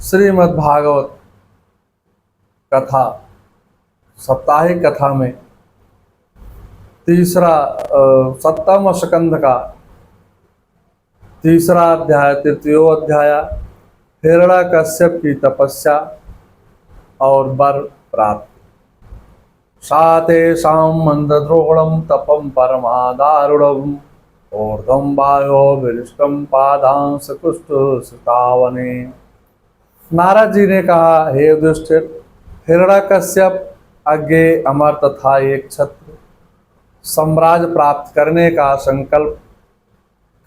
श्रीमद् भागवत कथा साप्ताहिक कथा में तीसरा सप्तम स्कंध का तीसरा अध्याय तृतीयो अध्याय हिरण्यकश्यप की तपस्या और वर प्राप्त। सातेषां मंदद्रोणं तपं परमादारुणम् ऊर्ध्वं वायो विरिष्टं पादांश कुष्ठुस्तावने। नारद जी ने कहा, हे युधिष्ठिर, हिरण्यकश्यप अज्ञेय अमर तथा एक क्षत्र साम्राज्य प्राप्त करने का संकल्प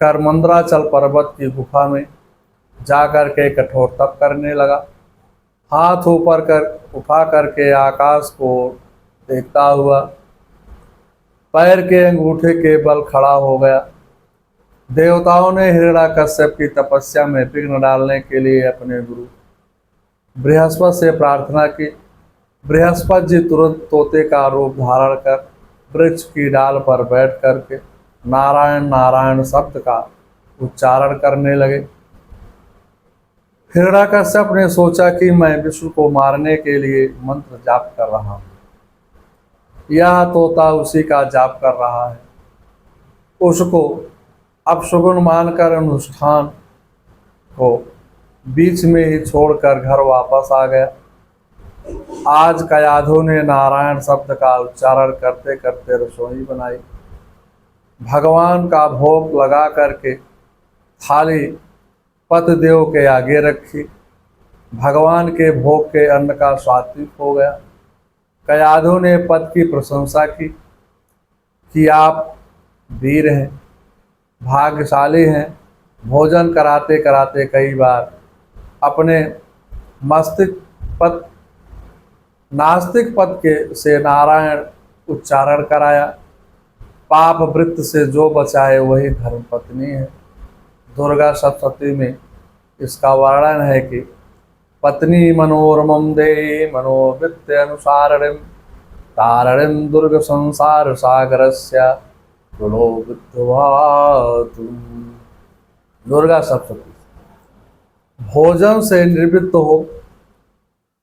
कर मंदराचल पर्वत की गुफा में जाकर के कठोर तप करने लगा। हाथ ऊपर कर उठा करके आकाश को देखता हुआ पैर के अंगूठे के बल खड़ा हो गया। देवताओं ने हिरण्यकश्यप की तपस्या में विघ्न डालने के लिए अपने गुरु बृहस्पति से प्रार्थना की। बृहस्पति जी तुरंत तोते का रूप धारण कर वृक्ष की डाल पर बैठ करके नारायण नारायण शब्द का उच्चारण करने लगे। हिरण्यकश्यप ने सोचा कि मैं विष्णु को मारने के लिए मंत्र जाप कर रहा हूँ, यह तोता उसी का जाप कर रहा है। उसको अपशगुन मानकर अनुष्ठान को बीच में ही छोड़कर घर वापस आ गया। आज कयाधु ने नारायण शब्द का उच्चारण करते करते रसोई बनाई। भगवान का भोग लगा करके थाली पतिदेव के आगे रखी। भगवान के भोग के अन्न का सात्विक हो गया। कयाधु ने पद की प्रशंसा की कि आप वीर हैं, भाग्यशाली हैं। भोजन कराते कराते कई बार अपने नास्तिक पद के से नारायण उच्चारण कराया। पाप वृत्त से जो बचा है वही धर्म पत्नी है। दुर्गा सप्तशती में इसका वर्णन है कि पत्नी मनोरमं देहि मनोवृत्ति अनुसारिणीं तारिणीं दुर्ग संसार सागरस्य तुलो विद्वातु। दुर्गा सप्तशती। भोजन से निवृत्त हो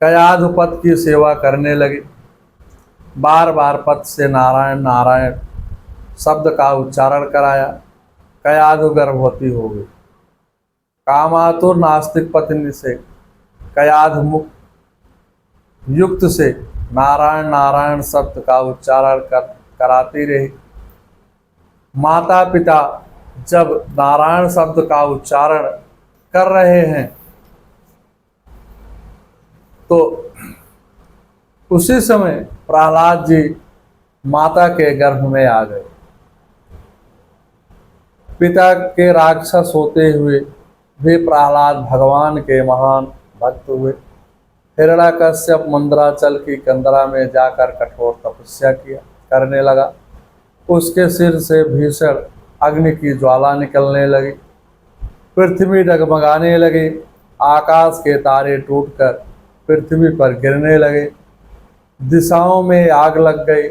कयाधु पद की सेवा करने लगे। बार बार पद से नारायण नारायण शब्द का उच्चारण कराया। कयाधु गर्भवती हो गई। कामातुर नास्तिक पत्नी से कयाधु मुक्त युक्त से नारायण नारायण शब्द का उच्चारण कराती रही। माता पिता जब नारायण शब्द का उच्चारण कर रहे हैं तो उसी समय प्रहलाद जी माता के गर्भ में आ गए। पिता के राक्षस होते हुए भी प्रहलाद भगवान के महान भक्त हुए। हिरण्यकश्यप मंदराचल की कंदरा में जाकर कठोर तपस्या करने लगा। उसके सिर से भीषण अग्नि की ज्वाला निकलने लगी। पृथ्वी डगमगाने लगी। आकाश के तारे टूटकर पृथ्वी पर गिरने लगे। दिशाओं में आग लग गई।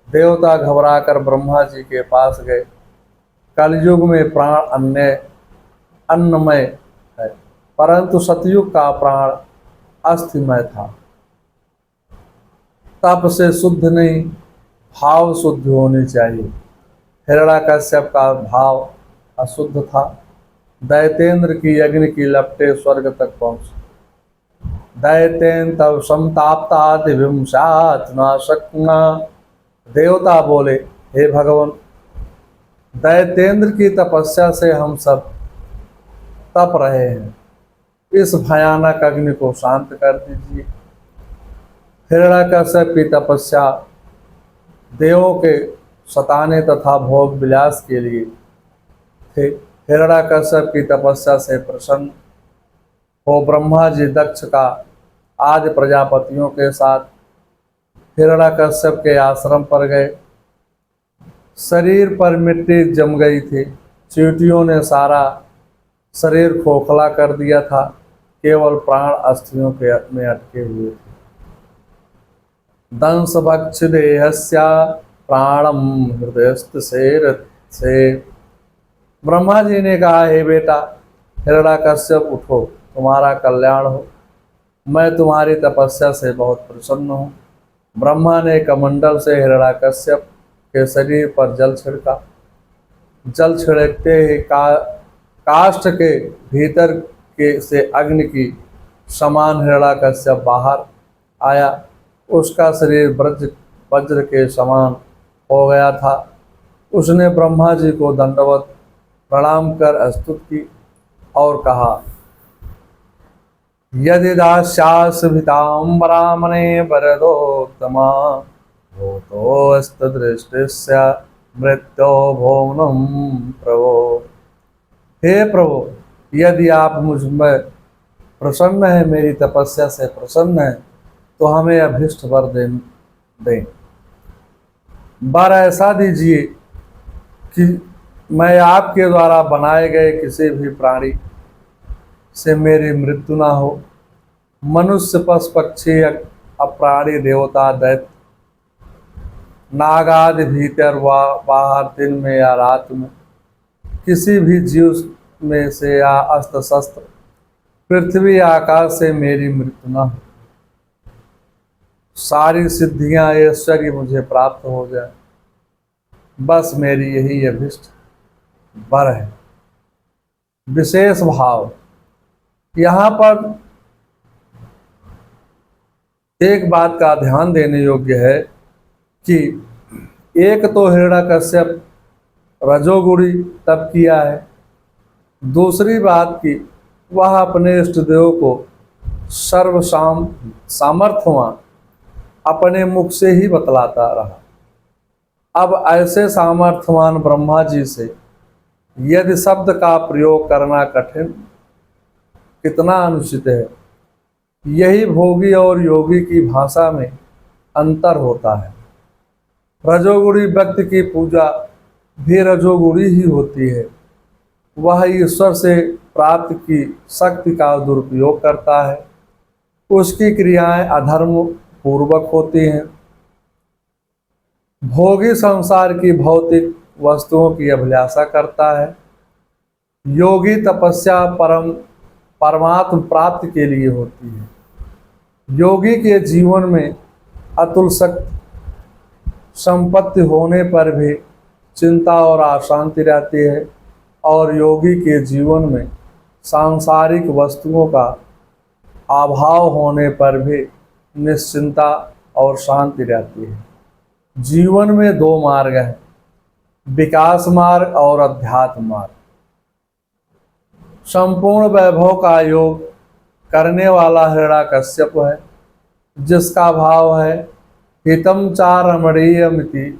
देवता घबराकर ब्रह्मा जी के पास गए। कलयुग में प्राण अन्नमय है, परंतु सतयुग का प्राण अस्थिमय था। तप से शुद्ध नहीं, भाव शुद्ध होनी चाहिए। हिरण्यकश्यप का भाव अशुद्ध था। दैतेंद्र की अग्नि की लपटें स्वर्ग तक पहुंची। दैतेन तब संताप्ता दिविंशात न शक्ना। देवता बोले, हे भगवान, दैतेंद्र की तपस्या से हम सब तप रहे हैं, इस भयानक अग्नि को शांत कर दीजिए। हिरण्यकश्यप की तपस्या देवों के सताने तथा भोग विलास के लिए थे। हिरण्यकश्यप की तपस्या से प्रसन्न हो ब्रह्मा जी दक्ष का आदि प्रजापतियों के साथ हिरण्यकश्यप के आश्रम पर गए। शरीर पर मिट्टी जम गई थी। चींटियों ने सारा शरीर खोखला कर दिया था। केवल प्राण अस्थियों के में अटके हुए थे। दंश भक्ष देहस्या प्राणम हृदयस्थ से। ब्रह्मा जी ने कहा, हे बेटा हिरण्यकश्यप, उठो, तुम्हारा कल्याण हो। मैं तुम्हारी तपस्या से बहुत प्रसन्न हूँ। ब्रह्मा ने कमंडल से हिरण्याकश्यप के शरीर पर जल छिड़का। जल छिड़कते ही काष्ठ के भीतर के से अग्नि की समान हिरण्याकश्यप बाहर आया। उसका शरीर वज्र के समान हो गया था। उसने ब्रह्मा जी को दंडवत प्रणाम कर स्तुति की और कहा, यदि दास्यास्भिताम्बरामणे वरदोत्तमा भूतोऽस्तदृष्टिस्य मृत्यो भुवनं प्रभो। हे प्रभु, यदि आप मुझ में प्रसन्न है, मेरी तपस्या से प्रसन्न है, तो हमें अभीष्ट वर दें। वर ऐसा दीजिए कि मैं आपके द्वारा बनाए गए किसी भी प्राणी से मेरी मृत्यु ना हो। मनुष्य, पशु, पक्षी, अप्राणी, देवता, दैत्य, नागादि भीतर व बाहर, दिन में या रात में, किसी भी जीव में से या अस्त्र शस्त्र, पृथ्वी आकाश से मेरी मृत्यु ना हो। सारी सिद्धियां, ऐश्वर्य मुझे प्राप्त हो जाए, बस मेरी यही अभिष्ट वर है। विशेष भाव, यहाँ पर एक बात का ध्यान देने योग्य है कि एक तो हिरण्याकश्यप रजोगुणी तप किया है, दूसरी बात कि वह अपने इष्ट देव को सामर्थ्यवान अपने मुख से ही बतलाता रहा। अब ऐसे सामर्थ्यवान ब्रह्मा जी से यदि शब्द का प्रयोग करना कठिन कितना अनुचित है। यही भोगी और योगी की भाषा में अंतर होता है। रजोगुणी व्यक्ति की पूजा भी रजोगुणी ही होती है। वह ईश्वर से प्राप्त की शक्ति का दुरुपयोग करता है। उसकी क्रियाएं अधर्म पूर्वक होती हैं। भोगी संसार की भौतिक वस्तुओं की अभिलाषा करता है। योगी तपस्या परमात्म प्राप्ति के लिए होती है। योगी के जीवन में अतुल संपत्ति होने पर भी चिंता और अशांति रहती है, और योगी के जीवन में सांसारिक वस्तुओं का अभाव होने पर भी निश्चिंता और शांति रहती है। जीवन में दो मार्ग हैं, विकास मार्ग और अध्यात्म मार्ग। संपूर्ण वैभव का योग करने वाला हिरण्याकश्यप है, जिसका भाव है हितम चा रमणीयमिति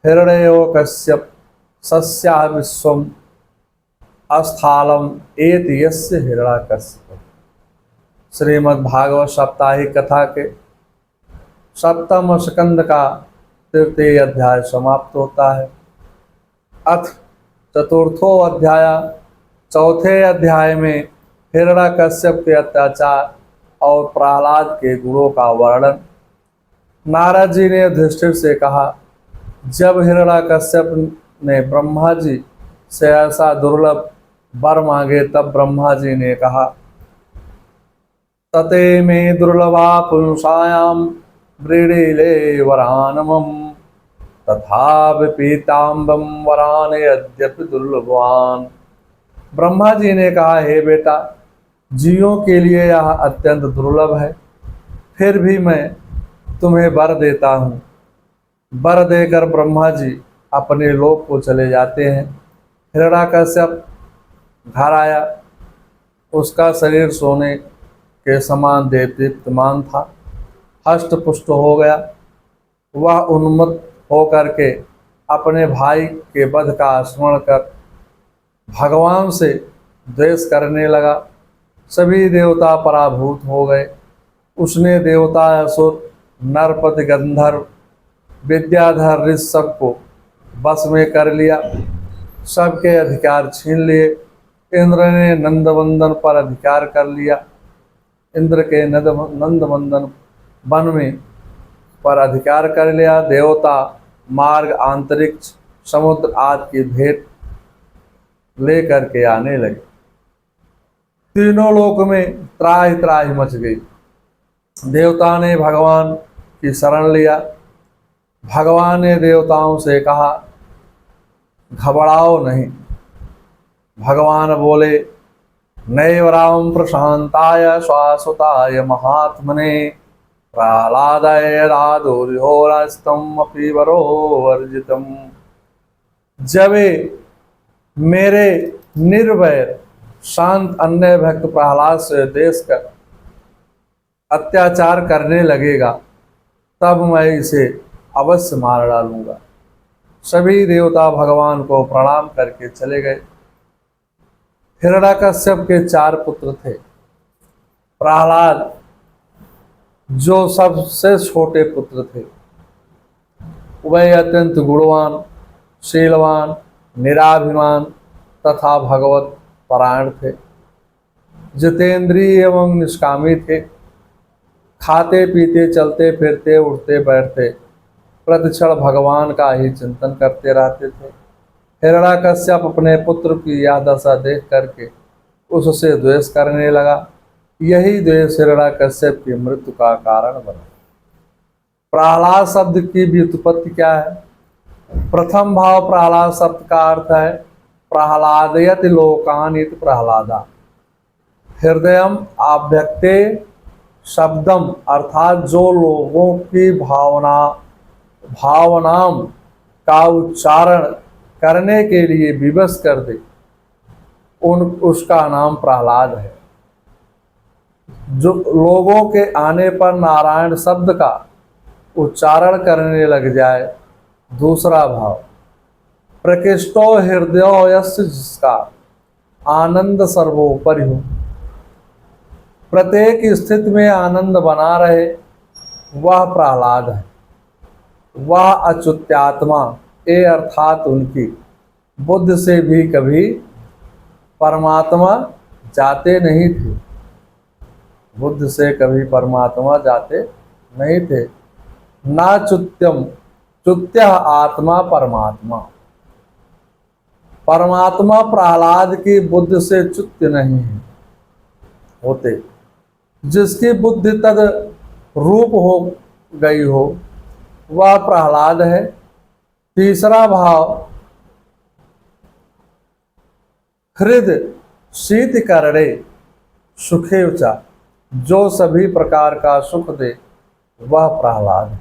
हिरण्यो कश्यप सस्या विश्वम अस्थालम एत यस्य हिरण्याकश्यप। श्रीमद् भागवत साप्ताहिक कथा के सप्तम स्कंद का तृतीय अध्याय समाप्त होता है। अथ चतुर्थो अध्याय, चौथे अध्याय में हिरण्याकश्यप के अत्याचार और प्रहलाद के गुणों का वर्णन। नारद जी ने युधिष्ठिर से कहा, जब हिरण्याकश्यप ने ब्रह्मा जी से ऐसा दुर्लभ वर मांगे, तब ब्रह्मा जी ने कहा, तते में दुर्लभा पुंसायाम व्रीडिले वरानमम तथा पीताम्बम वरान यद्यपि दुर्लभवान। ब्रह्मा जी ने कहा, हे बेटा, जीवों के लिए यह अत्यंत दुर्लभ है, फिर भी मैं तुम्हें वर देता हूँ। वर देकर ब्रह्मा जी अपने लोक को चले जाते हैं। हिरण्याकश्यप घर आया। उसका शरीर सोने के समान दीप्तिमान था, हष्ट पुष्ट हो गया। वह उन्मत्त होकर के अपने भाई के वध का स्मरण कर भगवान से द्वेष करने लगा। सभी देवता पराभूत हो गए। उसने देवता, असुर, नरपति, गंधर्व, विद्याधर, ऋषि सबको बस में कर लिया, सबके अधिकार छीन लिए। इंद्र ने नंदवंदन पर अधिकार कर लिया। इंद्र के नंदवंदन वन में पर अधिकार कर लिया। देवता मार्ग, अंतरिक्ष, समुद्र आदि की भेंट लेकर के आने लगे। तीनों लोक में त्राहि त्राहि मच गई। देवता ने भगवान की शरण लिया। भगवान ने देवताओं से कहा, घबराओ नहीं। भगवान बोले, नैवराम प्रशांताय शाश्वताय महात्मने प्रहलादाय राधोरिहोरास्तम अपि वरो वर्जितम। जब मेरे निर्वैर शांत अन्य भक्त प्रहलाद से देश कर अत्याचार करने लगेगा, तब मैं इसे अवश्य मार डालूंगा। सभी देवता भगवान को प्रणाम करके चले गए। हिरण्यकश्यप के 4 पुत्र थे। प्रहलाद जो सबसे छोटे पुत्र थे, वह अत्यंत गुणवान, शीलवान, निराभिमान तथा भगवत परायण थे। जितेंद्रिय एवं निष्कामी थे। खाते पीते, चलते फिरते, उठते बैठते प्रतिक्षण भगवान का ही चिंतन करते रहते थे। हिरण्यकश्यप अपने पुत्र की यह दशा देख करके उससे द्वेष करने लगा। यही द्वेष हिरण्यकश्यप की मृत्यु का कारण बना। प्रहलाद शब्द की व्युत्पत्ति क्या है? प्रथम भाव प्रहलाद शब्द का अर्थ है प्रहलादयति लोकान इति प्रहलादा। हृदयम आभ्यक्ते शब्दम, अर्थात जो लोगों की भावनाओं का उच्चारण करने के लिए विवश कर दे, उसका नाम प्रहलाद है। जो लोगों के आने पर नारायण शब्द का उच्चारण करने लग जाए, दूसरा भाव प्रकृष्टो हृदयो यस्य, जिसका आनंद सर्वोपरि हो, प्रत्येक स्थिति में आनंद बना रहे, वह प्रहलाद है। वह अच्युत्यात्मा ए, अर्थात उनकी बुद्धि से भी कभी परमात्मा जाते नहीं थे। बुद्धि से कभी परमात्मा जाते नहीं थे। ना च्युत्यम, च्युत्य आत्मा परमात्मा। परमात्मा प्रहलाद की बुद्धि से च्युत्य नहीं है होते। जिसकी बुद्धि तद रूप हो गई हो, वह प्रहलाद है। तीसरा भाव हृद शीत करणे सुखेवचा, जो सभी प्रकार का सुख दे, वह प्रहलाद है।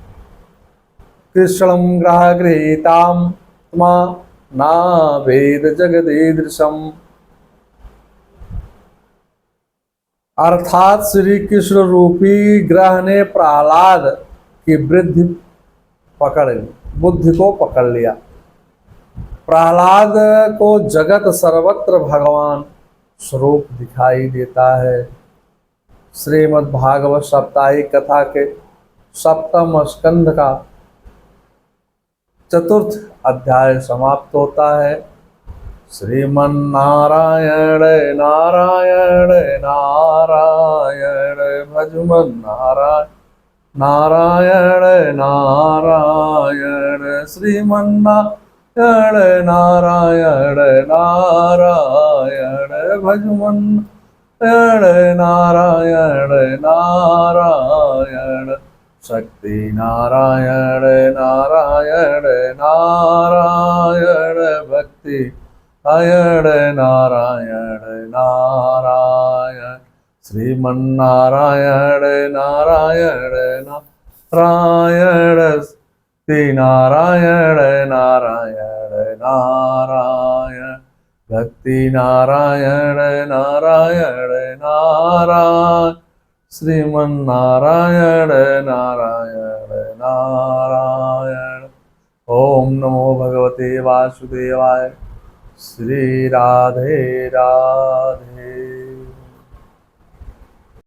कृष्णम ग्रह गृहीताम त्मा ना वेद जगदीदृशम, अर्थात श्री कृष्ण रूपी ग्रह ने प्रहलाद की बुद्धि को पकड़ लिया। प्रहलाद को जगत सर्वत्र भगवान स्वरूप दिखाई देता है। श्रीमद् भागवत साप्ताहिक कथा के 7वें स्कंध का 4th अध्याय समाप्त होता है। श्रीमन्नारायण नारायण नारायण भजमन नारायण नारायण नारायण श्रीमन्नारायण नारायण नारायण भजमन नारायण नारायण शक्ति नारायण नारायण नारायण भक्ति नारायण नारायण नारायण श्रीमन्नारायण नारायण नारायण श्री नारायण नारायण नारायण भक्ति नारायण नारायण नारायण श्रीमन्नारायण नारायण नारायण। ओम नमो भगवते वासुदेवाय। श्री राधे राधे।